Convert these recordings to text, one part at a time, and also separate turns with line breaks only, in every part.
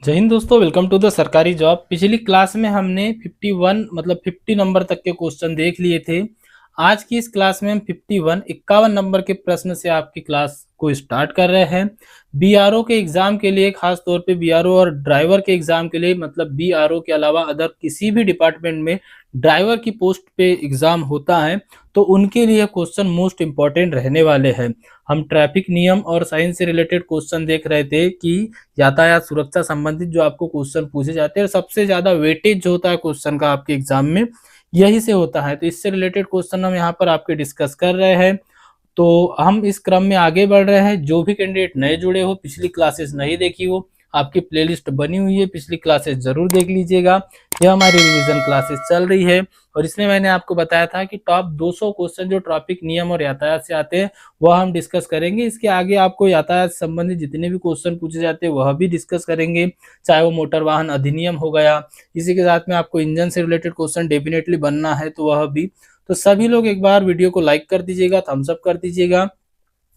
जय हिंद दोस्तों, welcome to the सरकारी जॉब। पिछली क्लास में हमने 51 मतलब 50 नंबर तक के क्वेश्चन देख लिए थे। आज की इस क्लास में हम 51 नंबर के प्रश्न से आपकी क्लास को स्टार्ट कर रहे हैं। बीआरओ के एग्जाम के लिए, खास तौर पे बीआरओ और ड्राइवर के एग्जाम के लिए, मतलब बीआरओ के अलावा अदर किसी भी डिपार्टमेंट में ड्राइवर की पोस्ट पे एग्जाम होता है तो उनके लिए क्वेश्चन मोस्ट इंपॉर्टेंट रहने वाले हैं। हम ट्रैफिक नियम और साइंस से रिलेटेड क्वेश्चन देख रहे थे कि यातायात सुरक्षा संबंधित जो आपको क्वेश्चन पूछे जाते हैं और सबसे ज्यादा वेटेज जो होता है क्वेश्चन का आपके एग्जाम में यही से होता है, तो इससे रिलेटेड क्वेश्चन हम यहाँ पर आपके डिस्कस कर रहे हैं। तो हम इस क्रम में आगे बढ़ रहे हैं। जो भी कैंडिडेट नए जुड़े हो, पिछली क्लासेस नहीं देखी हो, आपकी प्लेलिस्ट बनी हुई है, पिछली क्लासेस जरूर देख लीजिएगा। यह हमारी रिवीजन क्लासेस चल रही है और इसमें मैंने आपको बताया था कि टॉप 200 क्वेश्चन जो ट्रैफिक नियम और यातायात से आते हैं वह हम डिस्कस करेंगे। इसके आगे आपको यातायात संबंधित जितने भी क्वेश्चन पूछे जाते हैं वह भी डिस्कस करेंगे, चाहे वो मोटर वाहन अधिनियम हो गया, इसी के साथ में आपको इंजन से रिलेटेड क्वेश्चन डेफिनेटली बनना है तो वह भी। तो सभी लोग एक बार वीडियो को लाइक कर दीजिएगा, थम्स अप कर दीजिएगा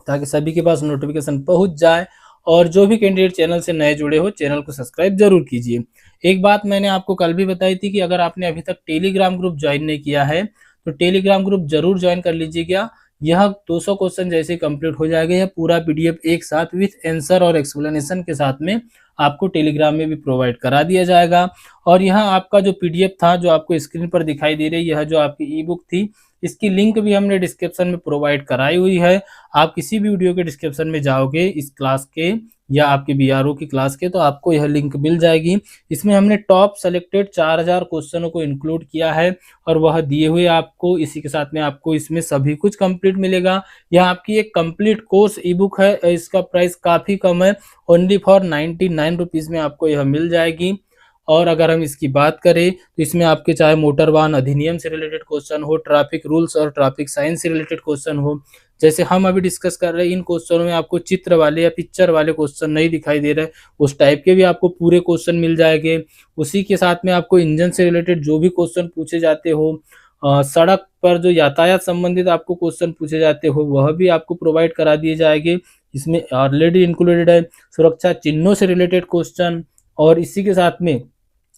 ताकि सभी के पास नोटिफिकेशन पहुंच जाए। और जो भी कैंडिडेट चैनल से नए जुड़े हो चैनल को सब्सक्राइब जरूर कीजिए। एक बात मैंने आपको कल भी बताई थी कि अगर आपने अभी तक टेलीग्राम ग्रुप ज्वाइन नहीं किया है तो टेलीग्राम ग्रुप जरूर ज्वाइन कर लीजिएगा। यह 200 क्वेश्चन जैसे कंप्लीट हो जाएगा, यह पूरा पीडीएफ एक साथ विथ आंसर और एक्सप्लेनेशन के साथ में आपको टेलीग्राम में भी प्रोवाइड करा दिया जाएगा। और यहाँ आपका जो पीडीएफ था जो आपको स्क्रीन पर दिखाई दे रही है, यह जो आपकी ई बुक थी, इसकी लिंक भी हमने डिस्क्रिप्शन में प्रोवाइड कराई हुई है। आप किसी भी वीडियो के डिस्क्रिप्शन में जाओगे इस क्लास के या आपके बीआरओ की क्लास के तो आपको यह लिंक मिल जाएगी। इसमें हमने टॉप सेलेक्टेड 4000 क्वेश्चनों को इंक्लूड किया है और वह दिए हुए आपको, इसी के साथ में आपको इसमें सभी कुछ कंप्लीट मिलेगा। यह आपकी एक कंप्लीट कोर्स ई बुक है, इसका प्राइस काफ़ी कम है, ओनली फॉर 99 रुपीज़ में आपको यह मिल जाएगी। और अगर हम इसकी बात करें तो इसमें आपके चाहे मोटर वाहन अधिनियम से रिलेटेड क्वेश्चन हो, ट्रैफिक रूल्स और ट्रैफिक साइंस से रिलेटेड क्वेश्चन हो, जैसे हम अभी डिस्कस कर रहे हैं, इन क्वेश्चनों में आपको चित्र वाले या पिक्चर वाले क्वेश्चन नहीं दिखाई दे रहे, उस टाइप के भी आपको पूरे क्वेश्चन मिल जाएंगे। उसी के साथ में आपको इंजन से रिलेटेड जो भी क्वेश्चन पूछे जाते हो, सड़क पर जो यातायात संबंधित आपको क्वेश्चन पूछे जाते हो वह भी आपको प्रोवाइड करा दिए जाएंगे। इसमें ऑलरेडी इंक्लूडेड है सुरक्षा चिन्हों से रिलेटेड क्वेश्चन। और इसी के साथ में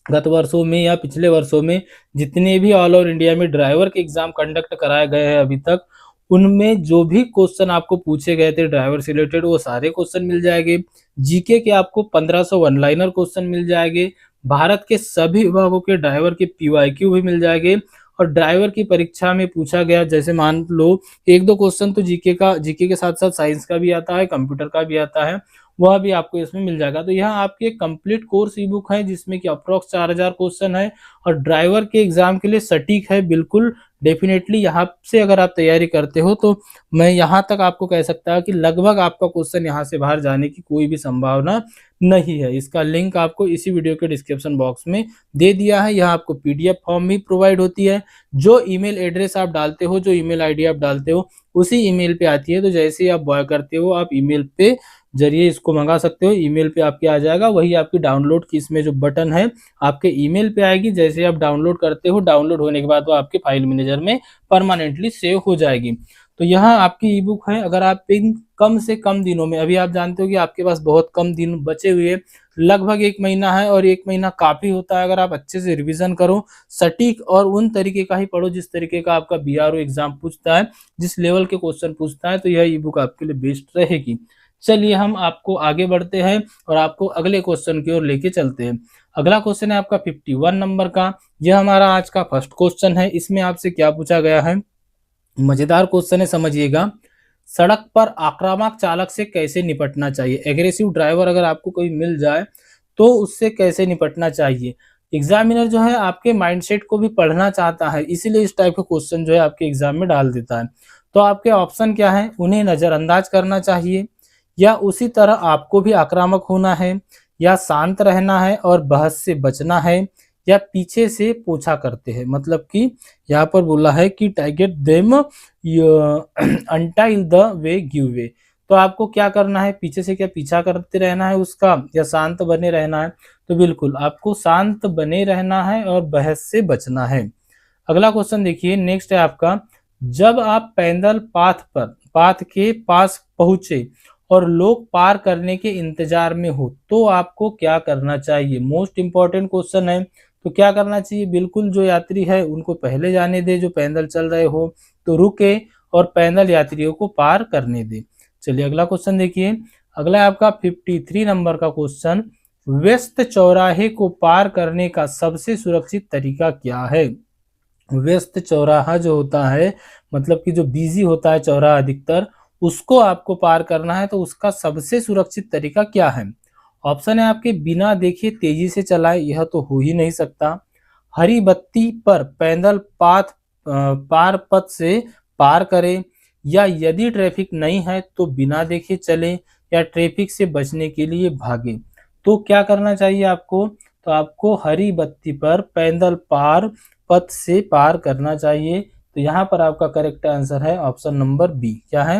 गत वर्षों में या पिछले वर्षों में जितने भी ऑल ओवर इंडिया में ड्राइवर के एग्जाम कंडक्ट कराए गए हैं अभी तक, उनमें जो भी क्वेश्चन आपको पूछे गए थे ड्राइवर से रिलेटेड वो सारे क्वेश्चन मिल जाएंगे। जीके के आपको 1500 वन लाइनर क्वेश्चन मिल जाएंगे। भारत के सभी विभागों के ड्राइवर के पीवाईक्यू भी मिल जाएंगे। और ड्राइवर की परीक्षा में पूछा गया, जैसे मान लो एक दो क्वेश्चन तो जीके के साथ साथ साइंस का भी आता है, कंप्यूटर का भी आता है, वह भी आपको इसमें मिल जाएगा। तो यह आपकी एक कंप्लीट कोर्स ई बुक है जिसमें कि अप्रोक्स 4000 क्वेश्चन है और ड्राइवर के एग्जाम के लिए सटीक है बिल्कुल। डेफिनेटली यहाँ से अगर आप तैयारी करते हो तो मैं यहाँ तक आपको कह सकता हूँ कि लगभग आपका क्वेश्चन यहाँ से बाहर जाने की कोई भी संभावना नहीं है। इसका लिंक आपको इसी वीडियो के डिस्क्रिप्शन बॉक्स में दे दिया है। यहाँ आपको पीडीएफ फॉर्म भी प्रोवाइड होती है। जो ईमेल एड्रेस आप डालते हो, जो ईमेल आईडी आप डालते हो उसी ईमेल पे आती है। तो जैसे ही आप बॉय करते हो आप ईमेल पे जरिए इसको मंगा सकते हो। ईमेल पे आपके आ जाएगा, वही आपकी डाउनलोड की इसमें जो बटन है आपके ईमेल पे आएगी। जैसे आप डाउनलोड करते हो, डाउनलोड होने के बाद वो आपके फाइल मैनेजर में परमानेंटली सेव हो जाएगी। तो यहाँ आपकी ई बुक है। अगर आप इन कम से कम दिनों में, अभी आप जानते हो कि आपके पास बहुत कम दिन बचे हुए, लगभग 1 महीना है और 1 महीना काफी होता है। अगर आप अच्छे से रिवीजन करो, सटीक और उन तरीके का ही पढ़ो जिस तरीके का आपका बीआरओ एग्जाम पूछता है, जिस लेवल के क्वेश्चन पूछता है, तो यह ई बुक आपके लिए बेस्ट रहेगी। चलिए हम आपको आगे बढ़ते हैं और आपको अगले क्वेश्चन की ओर लेके चलते हैं। अगला क्वेश्चन है आपका 51 नंबर का। यह हमारा आज का फर्स्ट क्वेश्चन है। इसमें आपसे क्या पूछा गया है, मजेदार क्वेश्चन है, समझिएगा। सड़क पर आक्रामक चालक से कैसे निपटना चाहिए। एग्रेसिव ड्राइवर अगर आपको कोई मिल जाए तो उससे कैसे निपटना चाहिए। एग्जामिनर जो है आपके माइंडसेट को भी पढ़ना चाहता है, इसीलिए इस टाइप का क्वेश्चन जो है आपके एग्जाम में डाल देता है। तो आपके ऑप्शन क्या है, उन्हें नजरअंदाज करना चाहिए, या उसी तरह आपको भी आक्रामक होना है, या शांत रहना है और बहस से बचना है, या पीछे से पूछा करते हैं। मतलब कि यहाँ पर बोला है कि target them until they give way. तो आपको क्या करना है, पीछे से क्या पीछा करते रहना है उसका, या शांत बने रहना है। तो बिल्कुल आपको शांत बने रहना है और बहस से बचना है। अगला क्वेश्चन देखिए, नेक्स्ट है आपका, जब आप पैदल पाथ के पास पहुंचे और लोग पार करने के इंतजार में हो तो आपको क्या करना चाहिए। मोस्ट इंपॉर्टेंट क्वेश्चन है। तो क्या करना चाहिए, बिल्कुल जो यात्री है उनको पहले जाने दे, जो पैदल चल रहे हो तो रुके और पैदल यात्रियों को पार करने दे। चलिए अगला क्वेश्चन देखिए। अगला है आपका 53 नंबर का क्वेश्चन, व्यस्त चौराहे को पार करने का सबसे सुरक्षित तरीका क्या है। व्यस्त चौराहा जो होता है, मतलब कि जो बिजी होता है चौराहा अधिकतर, उसको आपको पार करना है तो उसका सबसे सुरक्षित तरीका क्या है। ऑप्शन है आपके, बिना देखे तेजी से चलाए, यह तो हो ही नहीं सकता। हरी बत्ती पर पैदल पार पथ से पार करें, या यदि ट्रैफिक नहीं है तो बिना देखे चले, या ट्रैफिक से बचने के लिए भागे। तो क्या करना चाहिए आपको, तो आपको हरी बत्ती पर पैदल पार पथ से पार करना चाहिए। तो यहाँ पर आपका करेक्ट आंसर है ऑप्शन नंबर बी। क्या है,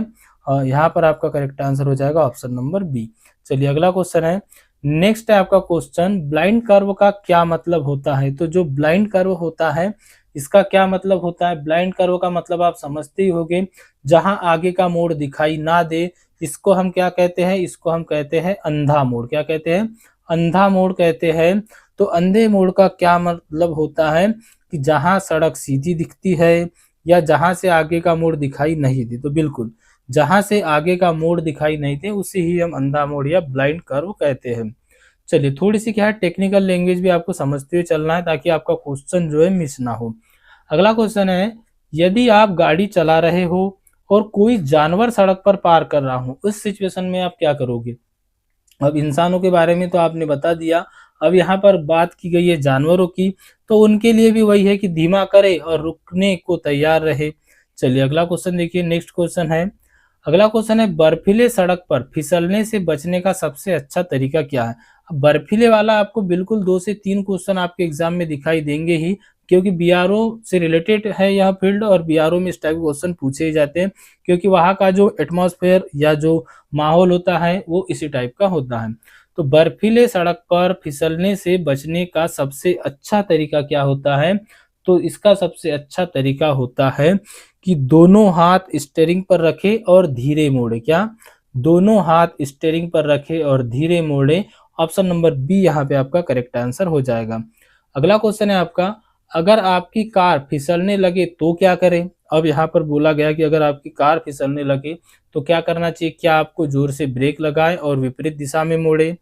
यहाँ पर आपका करेक्ट आंसर हो जाएगा ऑप्शन नंबर बी। चलिए अगला क्वेश्चन है। नेक्स्ट है आपका क्वेश्चन, ब्लाइंड कर्व का क्या मतलब होता है। तो जो ब्लाइंड कर्व होता है इसका क्या मतलब होता है। ब्लाइंड कर्व का मतलब आप समझते ही होंगे, जहां आगे का मोड़ दिखाई ना दे, इसको हम क्या कहते हैं, इसको हम कहते हैं अंधा मोड़। क्या कहते हैं, अंधा मोड़ कहते हैं। तो अंधे मोड़ का क्या मतलब होता है कि जहां सड़क सीधी दिखती है या जहां से आगे का मोड़ दिखाई नहीं दे। तो बिल्कुल जहां से आगे का मोड़ दिखाई नहीं दे उसे ही हम अंधा मोड़ या ब्लाइंड कर्व कहते हैं। चलिए थोड़ी सी क्या है, टेक्निकल लैंग्वेज भी आपको समझते हुए चलना है ताकि आपका क्वेश्चन जो है मिस ना हो। अगला क्वेश्चन है, यदि आप गाड़ी चला रहे हो और कोई जानवर सड़क पर पार कर रहा हो, उस सिचुएशन में आप क्या करोगे। अब इंसानों के बारे में तो आपने बता दिया, अब यहाँ पर बात की गई है जानवरों की, तो उनके लिए भी वही है कि धीमा करे और रुकने को तैयार रहे। चलिए अगला क्वेश्चन देखिए। नेक्स्ट क्वेश्चन है, अगला क्वेश्चन है, बर्फीले सड़क पर फिसलने से बचने का सबसे अच्छा तरीका क्या है। अब बर्फीले वाला आपको बिल्कुल 2 से 3 क्वेश्चन आपके एग्जाम में दिखाई देंगे ही, क्योंकि बीआरओ से रिलेटेड है यह फील्ड और बीआरओ में इस टाइप के क्वेश्चन पूछे ही जाते हैं, क्योंकि वहाँ का जो एटमॉस्फेयर या जो माहौल होता है वो इसी टाइप का होता है। तो बर्फीले सड़क पर फिसलने से बचने का सबसे अच्छा तरीका क्या होता है। तो इसका सबसे अच्छा तरीका होता है कि दोनों हाथ स्टीयरिंग पर रखे और धीरे मोड़े। क्या, दोनों हाथ स्टीयरिंग पर रखे और धीरे मोड़े। ऑप्शन नंबर बी यहाँ पे आपका करेक्ट आंसर हो जाएगा। अगला क्वेश्चन है आपका, अगर आपकी कार फिसलने लगे तो क्या करें। अब यहाँ पर बोला गया कि अगर आपकी कार फिसलने लगे तो क्या करना चाहिए। क्या आपको जोर से ब्रेक लगाए और विपरीत दिशा में मोड़े,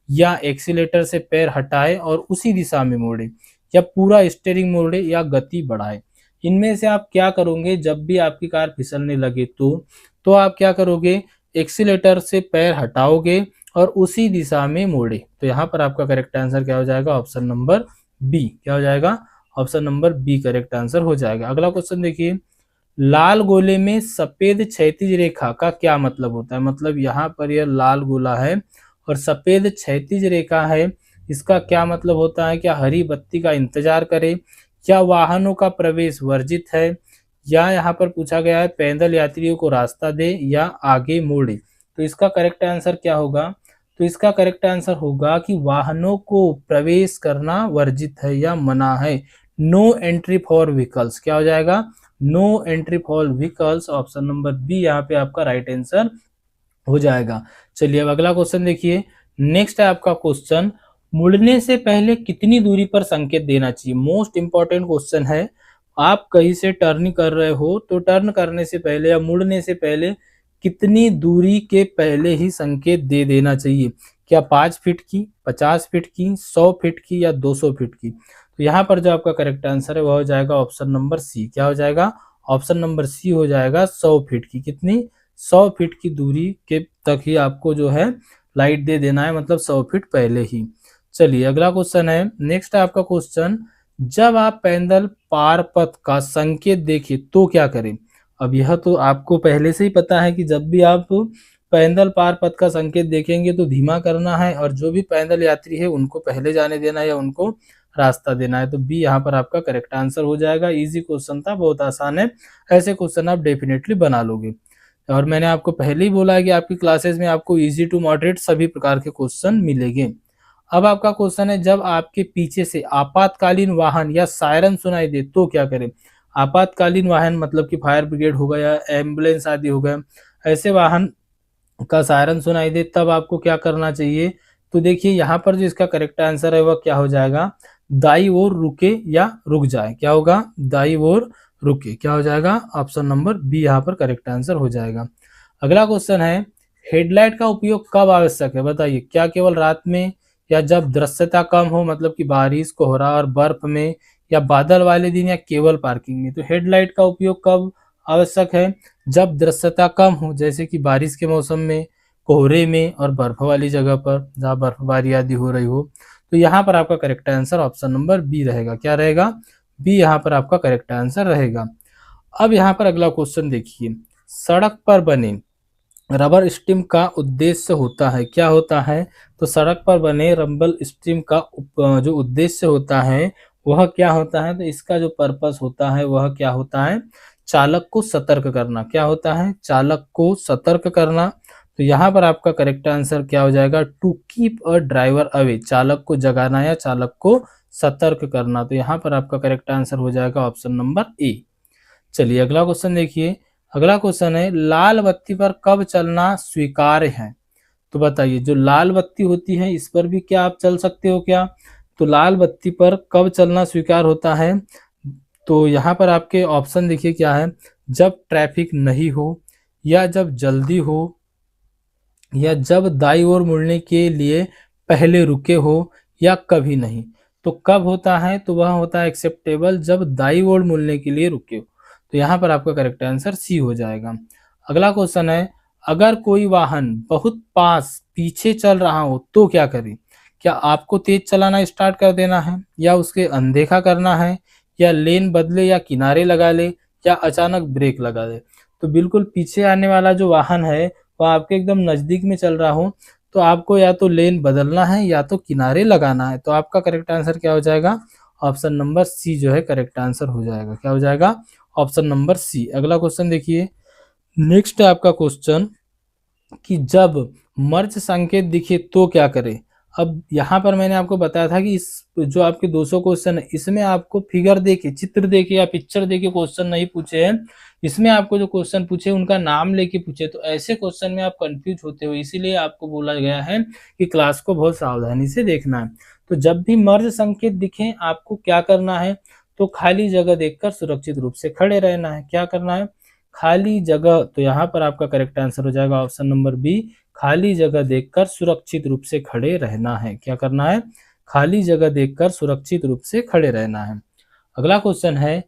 या एक्सीलेटर से पैर हटाए और उसी दिशा में मोड़े, या पूरा स्टीयरिंग मोड़े, या गति बढ़ाए। इनमें से आप क्या करोगे जब भी आपकी कार फिसलने लगे तो आप क्या करोगे, एक्सीलेटर से पैर हटाओगे और उसी दिशा में मोड़े। तो यहाँ पर आपका करेक्ट आंसर क्या हो जाएगा, ऑप्शन नंबर बी। क्या हो जाएगा, option number B correct answer हो जाएगा। अगला क्वेश्चन देखिए, लाल गोले में सफेद क्षैतिज रेखा का क्या मतलब होता है। मतलब यहाँ पर यह लाल गोला है और सफेद क्षैतिज रेखा है, इसका क्या मतलब होता है। क्या हरी बत्ती का इंतजार करें, क्या वाहनों का प्रवेश वर्जित है, या यहाँ पर पूछा गया है पैदल यात्रियों को रास्ता दे या आगे मोड़े। तो इसका करेक्ट आंसर क्या होगा, तो इसका करेक्ट आंसर होगा कि वाहनों को प्रवेश करना वर्जित है या मना है। No entry for vehicles. क्या हो जाएगा, no entry for vehicles. Option number B यहाँ पे आपका राइट आंसर हो जाएगा। चलिए अब अगला क्वेश्चन देखिए। नेक्स्ट है आपका क्वेश्चन, मुड़ने से पहले कितनी दूरी पर संकेत देना चाहिए। मोस्ट इंपॉर्टेंट क्वेश्चन है। आप कहीं से टर्न कर रहे हो तो टर्न करने से पहले या मुड़ने से पहले कितनी दूरी के पहले ही संकेत दे देना चाहिए। क्या 5 फीट की, 50 फीट की, 100 फीट की, या 200 फीट की। तो यहाँ पर जो आपका करेक्ट आंसर है वह हो जाएगा ऑप्शन नंबर सी। क्या हो जाएगा, ऑप्शन नंबर सी हो जाएगा 100 फीट की। कितनी, 100 फीट की दूरी के तक ही आपको जो है लाइट दे देना है, मतलब 100 फीट पहले ही। चलिए अगला क्वेश्चन है। नेक्स्ट है आपका क्वेश्चन, जब आप पैदल पार पथ का संकेत देखें तो क्या करें। अब यह तो आपको पहले से ही पता है कि जब भी आप पैदल पार पथ का संकेत देखेंगे तो धीमा करना है और जो भी पैदल यात्री है उनको पहले जाने देना है या उनको रास्ता देना है। तो बी यहाँ पर आपका करेक्ट आंसर हो जाएगा। इजी क्वेश्चन था, बहुत आसान है, ऐसे क्वेश्चन आप डेफिनेटली बना लोगे। और मैंने आपको पहले ही बोला है कि आपकी क्लासेस में आपको इजी टू मॉडरेट सभी प्रकार के क्वेश्चन मिलेंगे। अब आपका क्वेश्चन है, जब आपके पीछे से आपातकालीन वाहन या सायरन सुनाई दे तो क्या करें। आपातकालीन वाहन मतलब कि फायर ब्रिगेड हो गया, एम्बुलेंस आदि हो गया, ऐसे वाहन का सायरन सुनाई दे तब आपको क्या करना चाहिए। तो देखिए यहाँ पर जो इसका करेक्ट आंसर है वह क्या हो जाएगा, दाई ओर रुके या रुक जाए। क्या होगा, दाई ओर रुके। क्या हो जाएगा, ऑप्शन नंबर बी यहाँ पर करेक्ट आंसर हो जाएगा। अगला क्वेश्चन है, हेडलाइट का उपयोग कब आवश्यक है, बताइए। क्या केवल रात में, या जब दृश्यता कम हो, मतलब कि बारिश, कोहरा और बर्फ में, या बादल वाले दिन, या केवल पार्किंग में। तो हेडलाइट का उपयोग कब आवश्यक है, जब दृश्यता कम हो, जैसे कि बारिश के मौसम में, कोहरे में और बर्फ वाली जगह पर जहाँ बर्फबारी आदि हो रही हो। तो यहाँ पर आपका correct answer option number B रहेगा। क्या रहेगा, बी यहाँ पर आपका करेक्ट आंसर रहेगा। अब यहाँ पर अगला क्वेश्चन देखिए, सड़क पर बने रबर स्ट्रीम का उद्देश्य होता है, क्या होता है। तो सड़क पर बने रबर स्ट्रीम का जो उद्देश्य होता है वह क्या होता है। तो इसका जो पर्पस होता है वह क्या होता है, चालक को सतर्क करना। क्या होता है, चालक को सतर्क करना। तो यहाँ पर आपका करेक्ट आंसर क्या हो जाएगा, to keep a driver away, चालक को जगाना या चालक को सतर्क करना। तो यहाँ पर आपका करेक्ट आंसर हो जाएगा ऑप्शन नंबर ए। चलिए अगला क्वेश्चन देखिए। अगला क्वेश्चन है, लाल बत्ती पर कब चलना स्वीकार्य है। तो बताइए, जो लाल बत्ती होती है इस पर भी क्या आप चल सकते हो क्या। तो लाल बत्ती पर कब चलना स्वीकार होता है। तो यहाँ पर आपके ऑप्शन देखिए क्या है, जब ट्रैफिक नहीं हो, या जब जल्दी हो, या जब दाईं ओर मुड़ने के लिए पहले रुके हो, या कभी नहीं। तो कब होता है, तो वह होता है एक्सेप्टेबल जब दाईं ओर मुड़ने के लिए रुके हो। तो यहाँ पर आपका करेक्ट आंसर सी हो जाएगा। अगला क्वेश्चन है, अगर कोई वाहन बहुत पास पीछे चल रहा हो तो क्या करें। क्या आपको तेज चलाना स्टार्ट कर देना है, या उसके अनदेखा करना है, या लेन बदले, या किनारे लगा ले, या अचानक ब्रेक लगा दे। तो बिल्कुल पीछे आने वाला जो वाहन है वह आपके एकदम नजदीक में चल रहा हो तो आपको या तो लेन बदलना है या तो किनारे लगाना है। तो आपका करेक्ट आंसर क्या हो जाएगा, ऑप्शन नंबर सी जो है करेक्ट आंसर हो जाएगा। क्या हो जाएगा, ऑप्शन नंबर सी। अगला क्वेश्चन देखिए, नेक्स्ट है आपका क्वेश्चन कि जब मर्ज संकेत दिखे तो क्या करें। अब यहाँ पर मैंने आपको बताया था कि इस जो आपके 200 क्वेश्चन है इसमें आपको फिगर देके, चित्र देके या पिक्चर देके क्वेश्चन नहीं पूछे हैं। इसमें आपको जो क्वेश्चन पूछे उनका नाम लेके पूछे। तो ऐसे क्वेश्चन में आप कंफ्यूज होते हो, इसीलिए आपको बोला गया है कि क्लास को बहुत सावधानी से देखना है। तो जब भी मर्ज संकेत दिखे आपको क्या करना है, तो खाली जगह देखकर सुरक्षित रूप से खड़े रहना है। क्या करना है, खाली जगह। तो यहाँ पर आपका करेक्ट आंसर हो जाएगा ऑप्शन नंबर बी, खाली जगह देखकर सुरक्षित रूप से खड़े रहना है। क्या करना है, खाली जगह देखकर सुरक्षित रूप से खड़े रहना है। अगला क्वेश्चन है,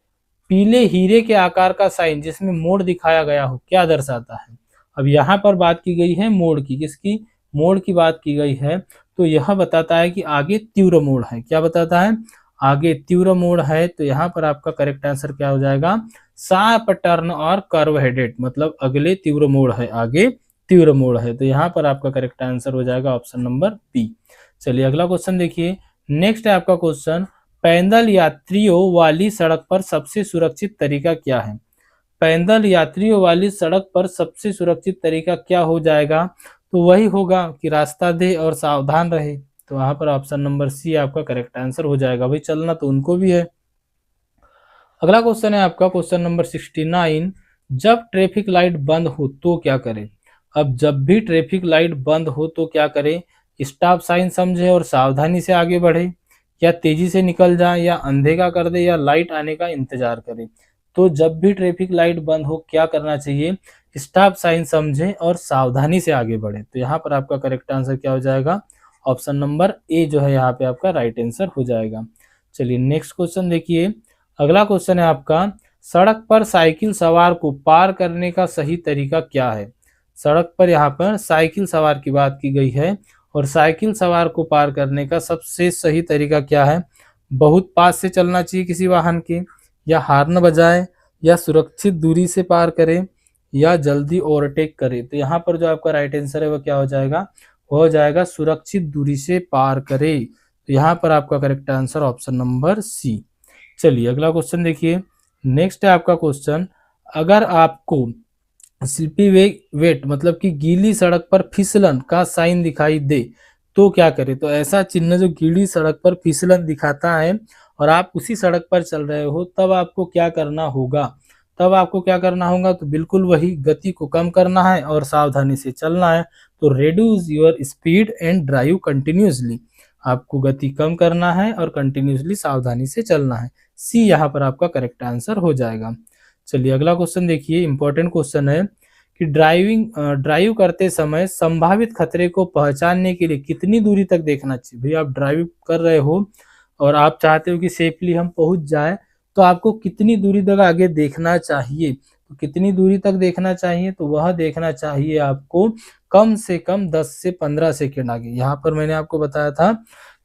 पीले हीरे के आकार का साइन जिसमें मोड़ दिखाया गया हो क्या दर्शाता है। अब यहाँ पर बात की गई है मोड़ की, किसकी, मोड़ की बात की गई है। तो यह बताता है कि आगे तीव्र मोड़ है। क्या बताता है, आगे तीव्र मोड़ है। तो यहाँ पर आपका करेक्ट आंसर क्या हो जाएगा, शार्प टर्न और कर्व हेडेड, मतलब अगले तीव्र मोड़ है, आगे तीव्र मोड़ है। तो यहाँ पर आपका करेक्ट आंसर हो जाएगा ऑप्शन नंबर बी। चलिए अगला क्वेश्चन देखिए, नेक्स्ट है आपका क्वेश्चन, पैदल यात्रियों वाली सड़क पर सबसे सुरक्षित तरीका क्या है। पैदल यात्रियों वाली सड़क पर सबसे सुरक्षित तरीका क्या हो जाएगा। तो वही होगा कि रास्ता दे और सावधान रहे। तो वहां पर ऑप्शन नंबर सी आपका करेक्ट आंसर हो जाएगा। भाई चलना तो उनको भी है। अगला क्वेश्चन है आपका क्वेश्चन नंबर 69, जब ट्रैफिक लाइट बंद हो तो क्या करें। अब जब भी ट्रैफिक लाइट बंद हो तो क्या करें, स्टॉप साइन समझे और सावधानी से आगे बढ़े, या तेजी से निकल जाए, या अनदेखा कर दे, या लाइट आने का इंतजार करें। तो जब भी ट्रैफिक लाइट बंद हो क्या करना चाहिए, स्टॉप साइन समझे और सावधानी से आगे बढ़े। तो यहाँ पर आपका करेक्ट आंसर क्या हो जाएगा, ऑप्शन नंबर ए जो है यहाँ पे आपका राइट आंसर हो जाएगा। चलिए नेक्स्ट क्वेश्चन देखिए। अगला क्वेश्चन है आपका, सड़क पर साइकिल सवार को पार करने का सही तरीका क्या है। सड़क पर यहाँ पर साइकिल सवार की बात की गई है और साइकिल सवार को पार करने का सबसे सही तरीका क्या है, बहुत पास से चलना चाहिए किसी वाहन के, या हॉर्न बजाए, या सुरक्षित दूरी से पार करे, या जल्दी ओवरटेक करे। तो यहाँ पर जो आपका राइट आंसर है वो क्या हो जाएगा, वो हो जाएगा सुरक्षित दूरी से पार करे। तो यहाँ पर आपका correct answer option number C. चलिए अगला क्वेश्चन देखिए, नेक्स्ट है आपका क्वेश्चन, अगर आपको स्लिपी वेट मतलब कि गीली सड़क पर फिसलन का साइन दिखाई दे तो क्या करें। तो ऐसा चिन्ह जो गीली सड़क पर फिसलन दिखाता है और आप उसी सड़क पर चल रहे हो तब आपको क्या करना होगा, तब आपको क्या करना होगा, तो बिल्कुल वही गति को कम करना है और सावधानी से चलना है। तो reduce your speed and drive continuously, आपको गति कम करना है और कंटिन्यूसली सावधानी से चलना है। सी यहाँ पर आपका करेक्ट आंसर हो जाएगा। चलिए अगला क्वेश्चन देखिए, इंपॉर्टेंट क्वेश्चन है कि ड्राइव करते समय संभावित खतरे को पहचानने के लिए कितनी दूरी तक देखना चाहिए। भैया आप ड्राइव कर रहे हो और आप चाहते हो कि सेफली हम पहुंच जाए, तो आपको कितनी दूरी तक आगे देखना चाहिए। तो कितनी दूरी तक देखना चाहिए, तो वह देखना चाहिए आपको कम से कम 10 से 15 सेकेंड आगे। यहाँ पर मैंने आपको बताया था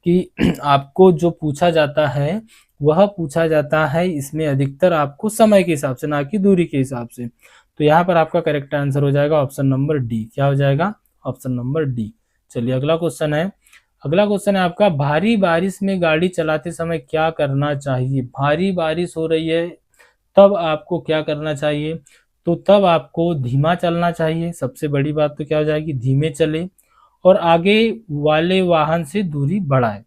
कि आपको जो पूछा जाता है वह पूछा जाता है इसमें अधिकतर आपको समय के हिसाब से, ना कि दूरी के हिसाब से। तो यहाँ पर आपका करेक्ट आंसर हो जाएगा ऑप्शन नंबर डी। क्या हो जाएगा, ऑप्शन नंबर डी। चलिए अगला क्वेश्चन है, अगला क्वेश्चन है आपका, भारी बारिश में गाड़ी चलाते समय क्या करना चाहिए। भारी बारिश हो रही है तब आपको क्या करना चाहिए, तो तब आपको धीमा चलना चाहिए। सबसे बड़ी बात तो क्या हो जाएगी, धीमे चले और आगे वाले वाहन से दूरी बढ़ाए।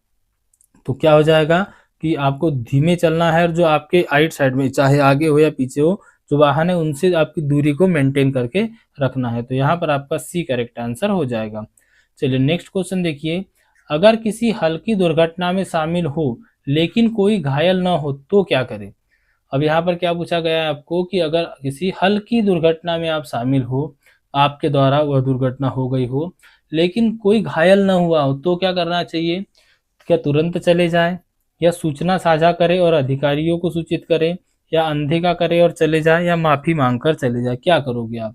तो क्या हो जाएगा कि आपको धीमे चलना है और जो आपके राइट साइड में चाहे आगे हो या पीछे हो जो वाहन है उनसे आपकी दूरी को मेंटेन करके रखना है। तो यहाँ पर आपका सी करेक्ट आंसर हो जाएगा। चलिए नेक्स्ट क्वेश्चन देखिए, अगर किसी हल्की दुर्घटना में शामिल हो लेकिन कोई घायल न हो तो क्या करें। अब यहाँ पर क्या पूछा गया है आपको कि अगर किसी हल्की दुर्घटना में आप शामिल हो, आपके द्वारा वह दुर्घटना हो गई हो लेकिन कोई घायल न हुआ हो, तो क्या करना चाहिए। क्या तुरंत चले जाएं या सूचना साझा करें और अधिकारियों को सूचित करें, या अनदेखा करें और चले जाएं, या माफी मांगकर चले जाएं। क्या करोगे आप,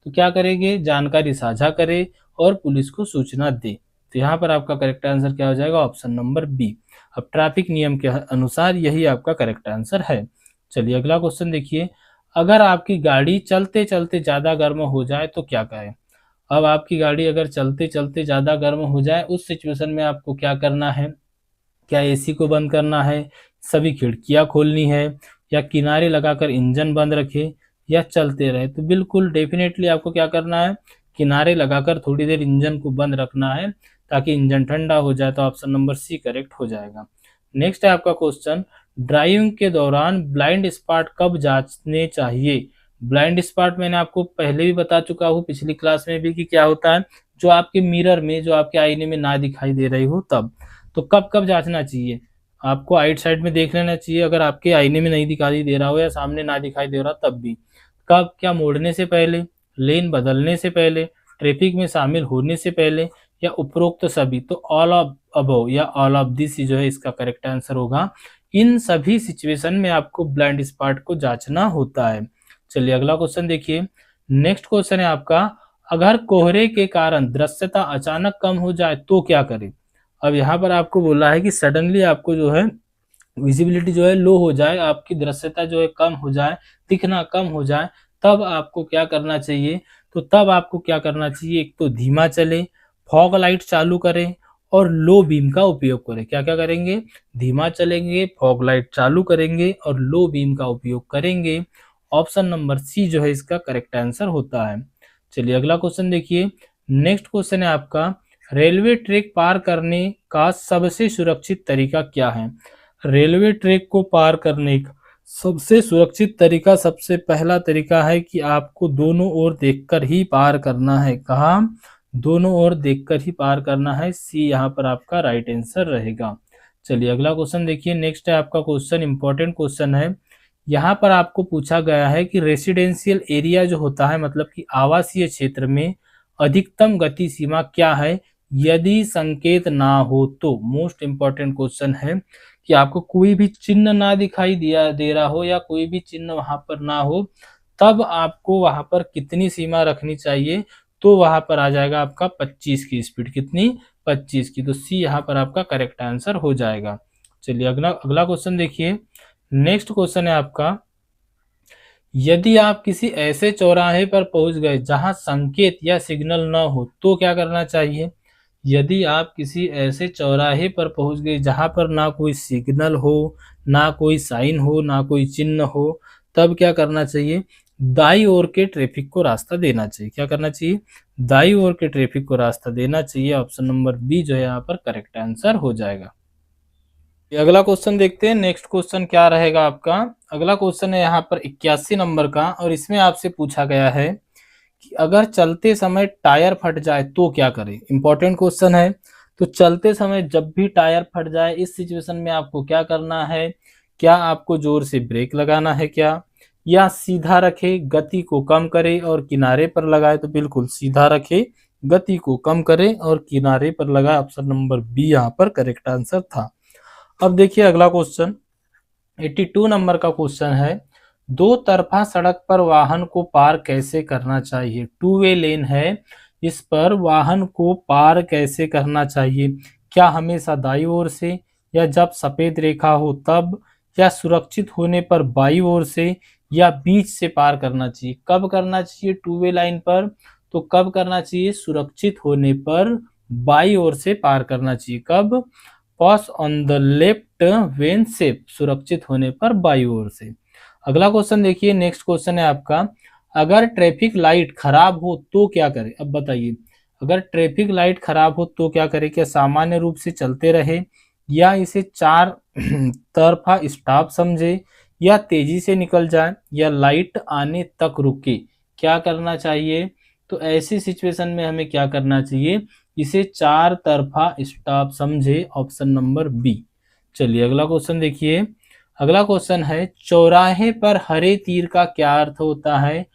तो क्या करेंगे, जानकारी साझा करें और पुलिस को सूचना दे। तो यहाँ पर आपका करेक्ट आंसर क्या हो जाएगा, ऑप्शन नंबर बी। अब ट्रैफिक नियम के अनुसार यही आपका करेक्ट आंसर है। चलिए अगला क्वेश्चन देखिए, अगर आपकी गाड़ी चलते चलते ज़्यादा गर्म हो जाए तो क्या करें। अब आपकी गाड़ी अगर चलते चलते ज़्यादा गर्म हो जाए, उस सिचुएशन में आपको क्या करना है। क्या एसी को बंद करना है, सभी खिड़कियां खोलनी है, या किनारे लगाकर इंजन बंद रखे, या चलते रहे। तो बिल्कुल डेफिनेटली आपको क्या करना है, किनारे लगाकर थोड़ी देर इंजन को बंद रखना है ताकि इंजन ठंडा हो जाए। तो ऑप्शन नंबर सी करेक्ट हो जाएगा। नेक्स्ट है आपका क्वेश्चन, ड्राइविंग के दौरान ब्लाइंड स्पॉट कब जांचने चाहिए। ब्लाइंड स्पॉट मैंने आपको पहले भी बता चुका हूँ पिछली क्लास में भी कि क्या होता है, जो आपके मिरर में, जो आपके आईने में ना दिखाई दे रही हो तब। तो कब कब जांचना चाहिए, आपको राइट साइड में देख लेना चाहिए अगर आपके आईने में नहीं दिखाई दे रहा हो या सामने ना दिखाई दे रहा तब भी। कब, क्या मोड़ने से पहले, लेन बदलने से पहले, ट्रैफिक में शामिल होने से पहले, या उपरोक्त सभी। तो ऑल ऑफ अबव या ऑल ऑफ दिस जो है इसका करेक्ट आंसर होगा। इन सभी सिचुएशन में आपको ब्लाइंड स्पॉट को जांचना होता है। चलिए अगला क्वेश्चन देखिए, नेक्स्ट क्वेश्चन है आपका, अगर कोहरे के कारण दृश्यता अचानक कम हो जाए तो क्या करें। अब यहाँ पर आपको बोला है कि सडनली आपको जो है विजिबिलिटी जो है लो हो जाए, आपकी दृश्यता जो है कम हो जाए, दिखना कम हो जाए, तब आपको क्या करना चाहिए। तो तब आपको क्या करना चाहिए, एक तो धीमा चले, फॉग लाइट चालू करें और लो बीम का उपयोग करें। क्या क्या करेंगे, धीमा चलेंगे, फॉग लाइट चालू करेंगे और लो बीम का उपयोग करेंगे। ऑप्शन नंबर सी जो है इसका करेक्ट आंसर होता है। चलिए अगला क्वेश्चन देखिए, नेक्स्ट क्वेश्चन है आपका, रेलवे ट्रैक पार करने का सबसे सुरक्षित तरीका क्या है। रेलवे ट्रैक को पार करने का सबसे सुरक्षित तरीका, सबसे पहला तरीका है कि आपको दोनों ओर देखकर ही पार करना है। कहाँ, दोनों ओर देखकर ही पार करना है। सी यहाँ पर आपका राइट आंसर रहेगा। चलिए अगला क्वेश्चन देखिए, नेक्स्ट है आपका क्वेश्चन, इंपॉर्टेंट क्वेश्चन है। यहाँ पर आपको पूछा गया है कि रेसिडेंशियल एरिया जो होता है, मतलब कि आवासीय क्षेत्र में अधिकतम गति सीमा क्या है यदि संकेत ना हो। तो मोस्ट इंपॉर्टेंट क्वेश्चन है कि आपको कोई भी चिन्ह ना दिखाई दे रहा हो या कोई भी चिन्ह वहां पर ना हो, तब आपको वहां पर कितनी सीमा रखनी चाहिए। तो वहां पर आ जाएगा आपका 25 की स्पीड, कितनी, 25 की। तो सी यहाँ पर आपका करेक्ट आंसर हो जाएगा। चलिए अगला अगला क्वेश्चन देखिए, नेक्स्ट क्वेश्चन है आपका, यदि आप किसी ऐसे चौराहे पर पहुंच गए जहां संकेत या सिग्नल न हो तो क्या करना चाहिए। यदि आप किसी ऐसे चौराहे पर पहुंच गए जहां पर ना कोई सिग्नल हो, ना कोई साइन हो, ना कोई चिन्ह हो, तब क्या करना चाहिए, दाई ओर के ट्रैफिक को रास्ता देना चाहिए। क्या करना चाहिए, दाई ओर के ट्रैफिक को रास्ता देना चाहिए। ऑप्शन नंबर बी जो है यहाँ पर करेक्ट आंसर हो जाएगा। अगला क्वेश्चन देखते हैं। नेक्स्ट क्वेश्चन क्या रहेगा आपका। अगला क्वेश्चन है यहाँ पर 81 नंबर का, और इसमें आपसे पूछा गया है कि अगर चलते समय टायर फट जाए तो क्या करें। इंपॉर्टेंट क्वेश्चन है। तो चलते समय जब भी टायर फट जाए, इस सिचुएशन में आपको क्या करना है। क्या आपको जोर से ब्रेक लगाना है क्या, या सीधा रखे गति को कम करे और किनारे पर लगाए। तो बिल्कुल सीधा रखे, गति को कम करे और किनारे पर लगाए। ऑप्शन नंबर बी यहाँ पर करेक्ट आंसर था। अब देखिए अगला क्वेश्चन 82 नंबर का क्वेश्चन है। दो तरफा सड़क पर वाहन को पार कैसे करना चाहिए। टू वे लेन है, इस पर वाहन को पार कैसे करना चाहिए। क्या हमेशा दाईं ओर से, या जब सफेद रेखा हो तब, या सुरक्षित होने पर बाईं ओर से, या बीच से पार करना चाहिए। कब करना चाहिए टू वे लाइन पर, तो कब करना चाहिए, सुरक्षित होने पर बाईं ओर से पार करना चाहिए। कब, pass on the left when safe, सुरक्षित होने पर बाईं ओर से। अगला क्वेश्चन देखिए। नेक्स्ट क्वेश्चन है आपका, अगर ट्रैफिक लाइट खराब हो तो क्या करें। अब बताइए, अगर ट्रैफिक लाइट खराब हो तो क्या करें। क्या सामान्य रूप से चलते रहे, या इसे चार तरफा स्टॉप समझे, या तेजी से निकल जाए, या लाइट आने तक रुके। क्या करना चाहिए। तो ऐसी सिचुएशन में हमें क्या करना चाहिए, इसे चार तरफा स्टॉप समझे। Option number B. चलिए अगला क्वेश्चन देखिए। अगला क्वेश्चन है, चौराहे पर हरे तीर का क्या अर्थ होता है।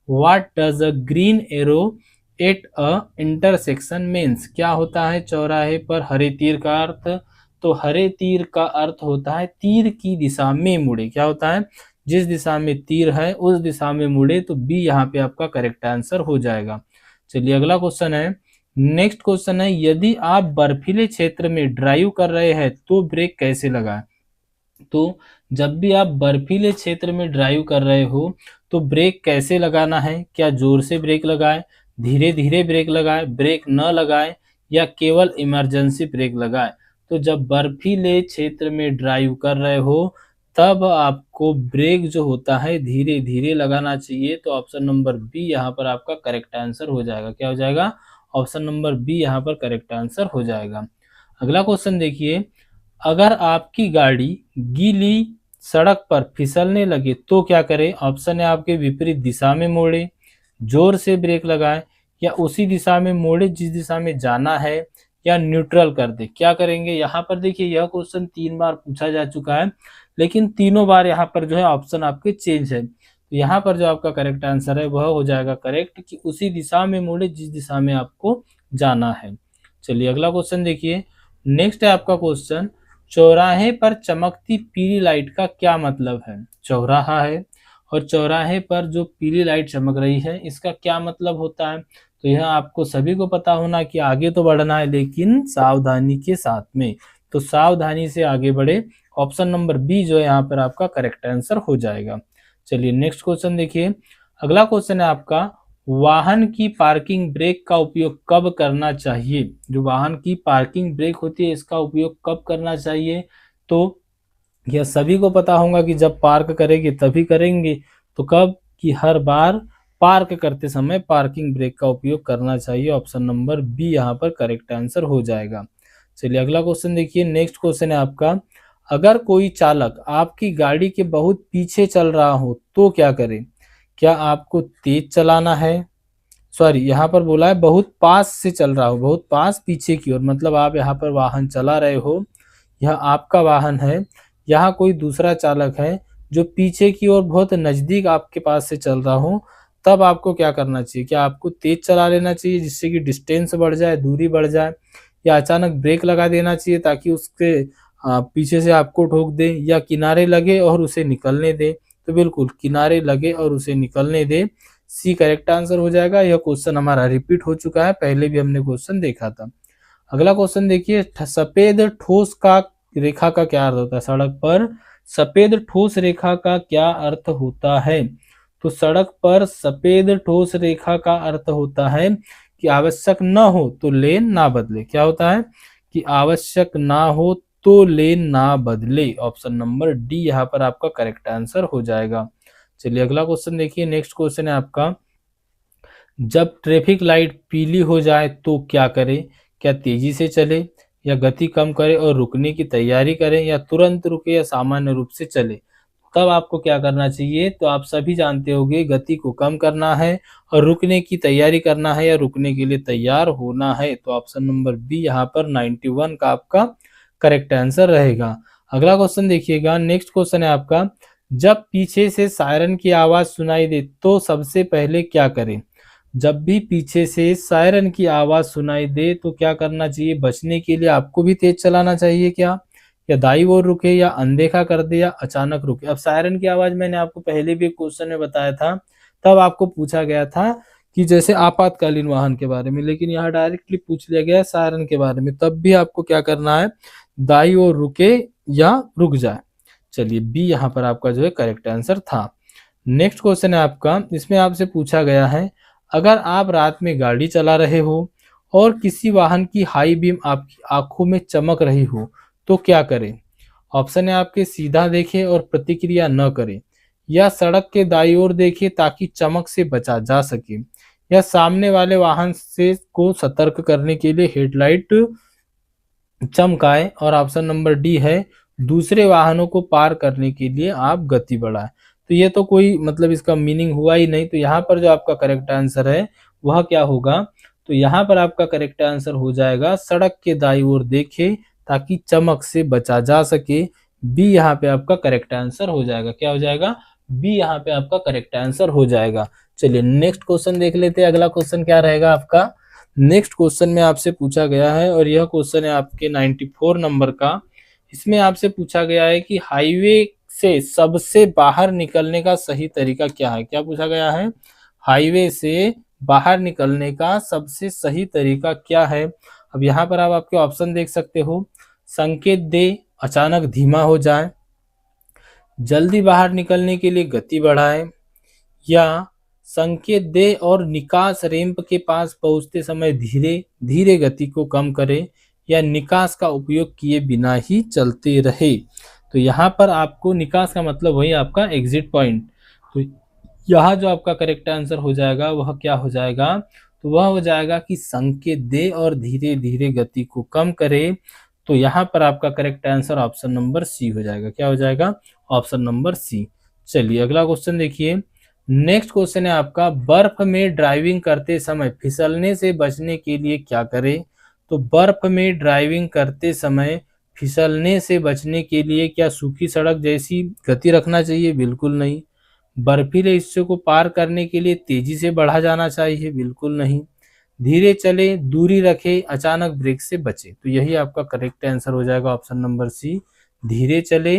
What does a green arrow at a intersection means. क्या होता है चौराहे पर हरे तीर का अर्थ। तो हरे तीर का अर्थ होता है तीर की दिशा में मुड़े। क्या होता है, जिस दिशा में तीर है उस दिशा में मुड़े। तो बी यहाँ पे आपका करेक्ट आंसर हो जाएगा। चलिए अगला क्वेश्चन है। नेक्स्ट क्वेश्चन है, यदि आप बर्फीले क्षेत्र में ड्राइव कर रहे हैं तो ब्रेक कैसे लगाएं। तो जब भी आप बर्फीले क्षेत्र में ड्राइव कर रहे हो तो ब्रेक कैसे लगाना है। क्या जोर से ब्रेक लगाएं, धीरे धीरे ब्रेक लगाएं, ब्रेक न लगाएं, या केवल इमरजेंसी ब्रेक लगाएं। तो जब बर्फीले क्षेत्र में ड्राइव कर रहे हो तब आपको ब्रेक जो होता है धीरे धीरे लगाना चाहिए। तो ऑप्शन नंबर बी यहाँ पर आपका करेक्ट आंसर हो जाएगा। क्या हो जाएगा, ऑप्शन नंबर बी यहाँ पर करेक्ट आंसर हो जाएगा। अगला क्वेश्चन देखिए, अगर आपकी गाड़ी गीली सड़क पर फिसलने लगे तो क्या करें। ऑप्शन है आपके, विपरीत दिशा में मोड़े, जोर से ब्रेक लगाएं, या उसी दिशा में मोड़े जिस दिशा में जाना है, या न्यूट्रल कर दे। क्या करेंगे। यहाँ पर देखिए यह क्वेश्चन 3 बार पूछा जा चुका है, लेकिन तीनों बार यहाँ पर जो है ऑप्शन आपके चेंज है। तो यहाँ पर जो आपका करेक्ट आंसर है वह हो जाएगा करेक्ट, कि उसी दिशा में मोड़े जिस दिशा में आपको जाना है। चलिए अगला क्वेश्चन देखिए। नेक्स्ट है आपका क्वेश्चन, चौराहे पर चमकती पीली लाइट का क्या मतलब है। चौराहा है और चौराहे पर जो पीली लाइट चमक रही है इसका क्या मतलब होता है। तो यह आपको सभी को पता होना कि आगे तो बढ़ना है लेकिन सावधानी के साथ में। तो सावधानी से आगे बढ़े। ऑप्शन नंबर बी जो है यहाँ पर आपका करेक्ट आंसर हो जाएगा। चलिए नेक्स्ट क्वेश्चन देखिए। अगला क्वेश्चन है आपका, वाहन की पार्किंग ब्रेक का उपयोग कब करना चाहिए। जो वाहन की पार्किंग ब्रेक होती है इसका उपयोग कब करना चाहिए। तो यह सभी को पता होगा कि जब पार्क करेंगे तभी करेंगे। तो कब, कि हर बार पार्क करते समय पार्किंग ब्रेक का उपयोग करना चाहिए। ऑप्शन नंबर बी यहाँ पर करेक्ट आंसर हो जाएगा। चलिए अगला क्वेश्चन देखिए। नेक्स्ट क्वेश्चन है आपका, अगर कोई चालक आपकी गाड़ी के बहुत पीछे चल रहा हो तो क्या करें। क्या आपको तेज चलाना है, सॉरी यहाँ पर बोला है बहुत पास से चल रहा हो, बहुत पास पीछे की ओर, मतलब आप यहाँ पर वाहन चला रहे हो, यह आपका वाहन है, यहाँ कोई दूसरा चालक है जो पीछे की ओर बहुत नज़दीक आपके पास से चल रहा हो, तब आपको क्या करना चाहिए। क्या आपको तेज चला लेना चाहिए जिससे कि डिस्टेंस बढ़ जाए, दूरी बढ़ जाए, या अचानक ब्रेक लगा देना चाहिए ताकि उसके पीछे से आपको ठोक दे, या किनारे लगे और उसे निकलने दे। तो बिल्कुल किनारे लगे और उसे निकलने दे, सी करेक्ट आंसर हो जाएगा। यह क्वेश्चन हमारा रिपीट हो चुका है, पहले भी हमने क्वेश्चन देखा था। अगला क्वेश्चन देखिए, सफेद ठोस का रेखा का क्या अर्थ होता है। सड़क पर सफेद ठोस रेखा का क्या अर्थ होता है। तो सड़क पर सफेद ठोस रेखा का अर्थ होता है कि आवश्यक न हो तो लेन ना बदले। क्या होता है, कि आवश्यक ना हो तो लेन ना बदले। ऑप्शन नंबर डी यहाँ पर आपका करेक्ट आंसर हो जाएगा। चलिए अगला क्वेश्चन देखिए। नेक्स्ट क्वेश्चन है आपका, जब ट्रैफिक लाइट पीली हो जाए तो क्या करें। क्या तेजी से चले, या गति कम करे और रुकने की तैयारी करें, या तुरंत रुके या सामान्य रूप से चले, तब आपको क्या करना चाहिए? तो आप सभी जानते होंगे गति को कम करना है और रुकने की तैयारी करना है या रुकने के लिए तैयार होना है। तो ऑप्शन नंबर बी यहाँ पर 91 का आपका करेक्ट आंसर रहेगा। अगला क्वेश्चन देखिएगा, नेक्स्ट क्वेश्चन है आपका, जब पीछे से सायरन की आवाज सुनाई दे तो सबसे पहले क्या करें? जब भी पीछे से सायरन की आवाज सुनाई दे तो क्या करना चाहिए? बचने के लिए आपको भी तेज चलाना चाहिए क्या, या दाईं ओर रुके, या अनदेखा कर दे, या अचानक रुके? अब सायरन की आवाज मैंने आपको पहले भी क्वेश्चन में बताया था, तब आपको पूछा गया था कि जैसे आपातकालीन वाहन के बारे में, लेकिन यहाँ डायरेक्टली पूछ लिया गया है सायरन के बारे में, तब भी आपको क्या करना है? दाईं ओर रुके या रुक जाए। चलिए बी यहाँ पर आपका जो है करेक्ट आंसर था। नेक्स्ट क्वेश्चन है आपका, इसमें आपसे पूछा गया है, अगर आप रात में गाड़ी चला रहे हो और किसी वाहन की हाई बीम आपकी आंखों में चमक रही हो तो क्या करें? ऑप्शन है आपके, सीधा देखें और प्रतिक्रिया न करें, या सड़क के दाईं ओर देखें ताकि चमक से बचा जा सके, या सामने वाले वाहन से को सतर्क करने के लिए हेडलाइट चमकाएं, और ऑप्शन नंबर डी है, दूसरे वाहनों को पार करने के लिए आप गति बढ़ाएं। तो ये तो कोई मतलब इसका मीनिंग हुआ ही नहीं। तो यहाँ पर जो आपका करेक्ट आंसर है वह क्या होगा? तो यहाँ पर आपका करेक्ट आंसर हो जाएगा, सड़क के दाईं ओर देखें ताकि चमक से बचा जा सके। बी यहाँ पे आपका करेक्ट आंसर हो जाएगा। क्या हो जाएगा? बी यहाँ पे आपका करेक्ट आंसर हो जाएगा। चलिए नेक्स्ट क्वेश्चन देख लेते हैं। अगला क्वेश्चन क्या रहेगा आपका? नेक्स्ट क्वेश्चन में आपसे पूछा गया है, और यह क्वेश्चन है आपके 94 नंबर का। इसमें आपसे पूछा गया है कि हाईवे से सबसे बाहर निकलने का सही तरीका क्या है? क्या पूछा गया है? हाईवे से बाहर निकलने का सबसे सही तरीका क्या है? अब यहाँ पर आप आपके ऑप्शन देख सकते हो, संकेत दे, अचानक धीमा हो जाए, जल्दी बाहर निकलने के लिए गति बढ़ाए, या संकेत दे और निकास रैंप के पास पहुंचते समय धीरे धीरे गति को कम करे, या निकास का उपयोग किए बिना ही चलते रहे। तो यहाँ पर आपको निकास का मतलब वही आपका एग्जिट पॉइंट। तो यहाँ जो आपका करेक्ट आंसर हो जाएगा वह क्या हो जाएगा? तो वह हो जाएगा कि संकेत दे और धीरे धीरे गति को कम करे। तो यहाँ पर आपका correct answer option number C हो जाएगा। क्या हो जाएगा? Option number C. चलिए अगला क्वेश्चन देखिए। नेक्स्ट क्वेश्चन है आपका, बर्फ में ड्राइविंग करते समय फिसलने से बचने के लिए क्या करें? तो बर्फ में ड्राइविंग करते समय फिसलने से बचने के लिए क्या सूखी सड़क जैसी गति रखना चाहिए? बिल्कुल नहीं। बर्फीले हिस्से को पार करने के लिए तेजी से बढ़ा जाना चाहिए? बिल्कुल नहीं। धीरे चले, दूरी रखे, अचानक ब्रेक से बचे। तो यही आपका करेक्ट आंसर हो जाएगा ऑप्शन नंबर सी। धीरे चले,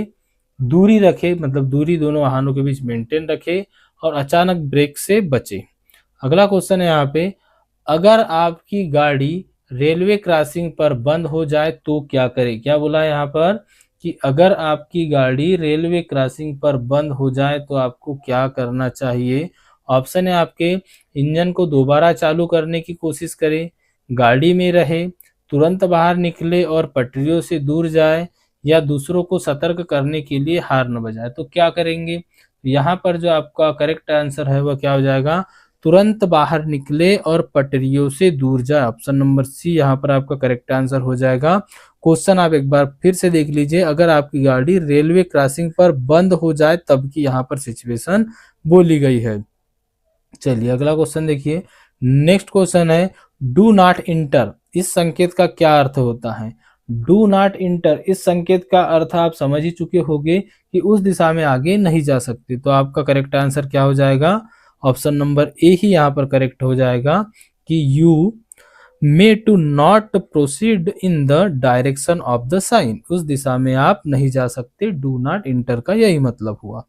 दूरी रखे, मतलब दूरी दोनों वाहनों के बीच मेंटेन रखे, और अचानक ब्रेक से बचे। अगला क्वेश्चन है यहाँ पे, अगर आपकी गाड़ी रेलवे क्रॉसिंग पर बंद हो जाए तो क्या करें? क्या बोला है यहाँ पर कि अगर आपकी गाड़ी रेलवे क्रॉसिंग पर बंद हो जाए तो आपको क्या करना चाहिए? ऑप्शन है आपके, इंजन को दोबारा चालू करने की कोशिश करें, गाड़ी में रहे, तुरंत बाहर निकले और पटरियों से दूर जाए, या दूसरों को सतर्क करने के लिए हार्न बजाए। तो क्या करेंगे? यहाँ पर जो आपका करेक्ट आंसर है वह क्या हो जाएगा? तुरंत बाहर निकले और पटरियों से दूर जाए। ऑप्शन नंबर सी यहाँ पर आपका करेक्ट आंसर हो जाएगा। क्वेश्चन आप एक बार फिर से देख लीजिए, अगर आपकी गाड़ी रेलवे क्रॉसिंग पर बंद हो जाए तब की यहाँ पर सिचुएशन बोली गई है। चलिए अगला क्वेश्चन देखिए। नेक्स्ट क्वेश्चन है, डू नॉट इंटर, इस संकेत का क्या अर्थ होता है? डू नॉट इंटर, इस संकेत का अर्थ आप समझ ही चुके होंगे कि उस दिशा में आगे नहीं जा सकते। तो आपका करेक्ट आंसर क्या हो जाएगा? ऑप्शन नंबर ए ही यहाँ पर करेक्ट हो जाएगा कि you may to not proceed in the direction of the sign, उस दिशा में आप नहीं जा सकते। डू नॉट इंटर का यही मतलब हुआ।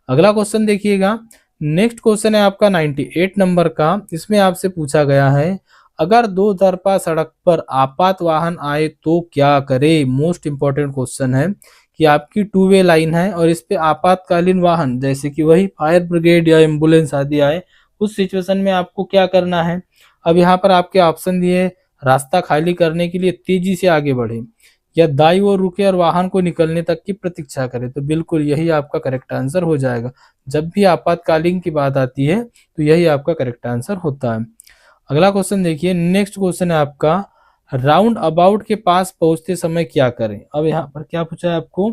अगला क्वेश्चन देखिएगा। नेक्स्ट क्वेश्चन है आपका 98 नंबर का। इसमें आपसे पूछा गया है, अगर दो तरफा सड़क पर आपात वाहन आए तो क्या करे? मोस्ट इंपॉर्टेंट क्वेश्चन है कि आपकी टू वे लाइन है और इस पे आपातकालीन वाहन जैसे कि वही फायर ब्रिगेड या एम्बुलेंस आदि आए, उस सिचुएशन में आपको क्या करना है? अब यहाँ पर आपके ऑप्शन दिए, रास्ता खाली करने के लिए तेजी से आगे बढ़े, या दाईं ओर रुके और वाहन को निकलने तक की प्रतीक्षा करें। तो बिल्कुल यही आपका करेक्ट आंसर हो जाएगा। जब भी आपातकालीन की बात आती है तो यही आपका करेक्ट आंसर होता है। अगला क्वेश्चन देखिए। नेक्स्ट क्वेश्चन है आपका, राउंड अबाउट के पास पहुंचते समय क्या करें। अब यहाँ पर क्या पूछा है आपको,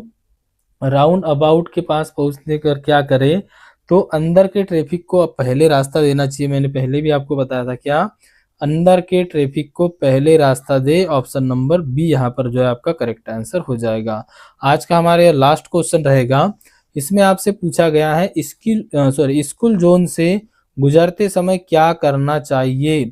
राउंड अबाउट के पास पहुंचने कर क्या करें। तो अंदर के ट्रैफिक को अब पहले रास्ता देना चाहिए। मैंने पहले भी आपको बताया था, क्या अंदर के ट्रैफिक को पहले रास्ता दे। ऑप्शन नंबर बी यहाँ पर जो है आपका करेक्ट आंसर हो जाएगा। आज का हमारे लास्ट क्वेश्चन रहेगा। इसमें आपसे पूछा गया है स्कूल जोन से गुजरते समय क्या करना चाहिए।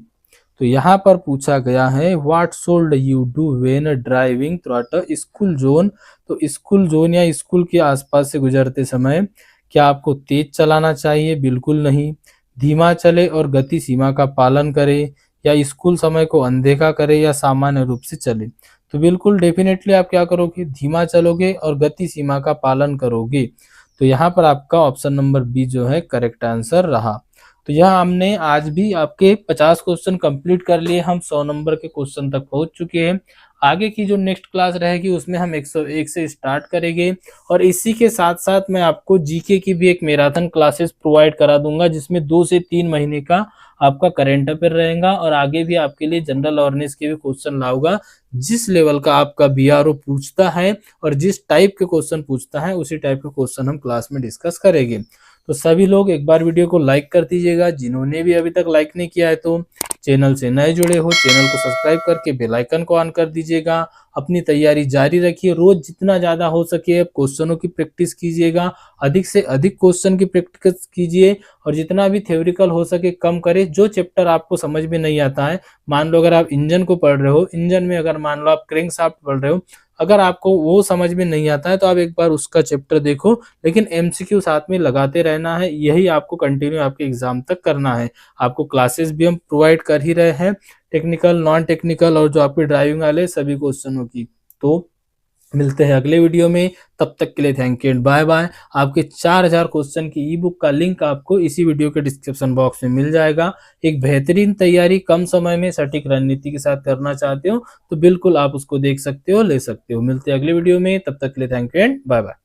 तो यहाँ पर पूछा गया है what should you do when driving through a school zone. तो स्कूल जोन या स्कूल के आसपास से गुजरते समय क्या आपको तेज चलाना चाहिए? बिल्कुल नहीं। धीमा चले और गति सीमा का पालन करे, या स्कूल समय को अनदेखा करे, या सामान्य रूप से चले। तो बिल्कुल डेफिनेटली आप क्या करोगे, धीमा चलोगे और गति सीमा का पालन करोगे। तो यहाँ पर आपका ऑप्शन नंबर बी जो है करेक्ट आंसर रहा। तो यह हमने आज भी आपके 50 क्वेश्चन कंप्लीट कर लिए। हम 100 नंबर के क्वेश्चन तक पहुंच चुके हैं। आगे की जो नेक्स्ट क्लास रहेगी उसमें हम 101 से स्टार्ट करेंगे, और इसी के साथ साथ मैं आपको जीके की भी एक मैराथन क्लासेस प्रोवाइड करा दूंगा, जिसमें 2 से 3 महीने का आपका करंट अफेयर रहेगा, और आगे भी आपके लिए जनरल अवेयरनेस के भी क्वेश्चन लाऊंगा। जिस लेवल का आपका बीआरओ पूछता है और जिस टाइप के क्वेश्चन पूछता है उसी टाइप के क्वेश्चन हम क्लास में डिस्कस करेंगे। तो सभी लोग एक बार वीडियो को लाइक कर दीजिएगा। जिन्होंने भी अभी तक लाइक नहीं किया है तो चैनल से नए जुड़े हो, चैनल को सब्सक्राइब करके बेल आइकन को ऑन कर दीजिएगा। अपनी तैयारी जारी रखिए। रोज जितना ज्यादा हो सके क्वेश्चनों की प्रैक्टिस कीजिएगा, अधिक से अधिक क्वेश्चन की प्रैक्टिस कीजिए, और जितना भी थ्योरिकल हो सके कम करें। जो चैप्टर आपको समझ में नहीं आता है, मान लो अगर आप इंजन को पढ़ रहे हो, इंजन में अगर मान लो आप क्रैंकशाफ्ट पढ़ रहे हो, अगर आपको वो समझ में नहीं आता है तो आप एक बार उसका चैप्टर देखो, लेकिन एमसीक्यू साथ में लगाते रहना है। यही आपको कंटिन्यू आपके एग्जाम तक करना है। आपको क्लासेस भी हम प्रोवाइड कर ही रहे हैं, टेक्निकल, नॉन टेक्निकल और जो आपके ड्राइविंग वाले सभी क्वेश्चनों की। तो मिलते हैं अगले वीडियो में, तब तक के लिए thank you and bye bye. आपके 4000 क्वेश्चन की ई बुक का लिंक आपको इसी वीडियो के डिस्क्रिप्शन बॉक्स में मिल जाएगा। एक बेहतरीन तैयारी कम समय में सटीक रणनीति के साथ करना चाहते हो तो बिल्कुल आप उसको देख सकते हो, ले सकते हो। मिलते हैं अगले वीडियो में, तब तक के लिए thank you and bye bye.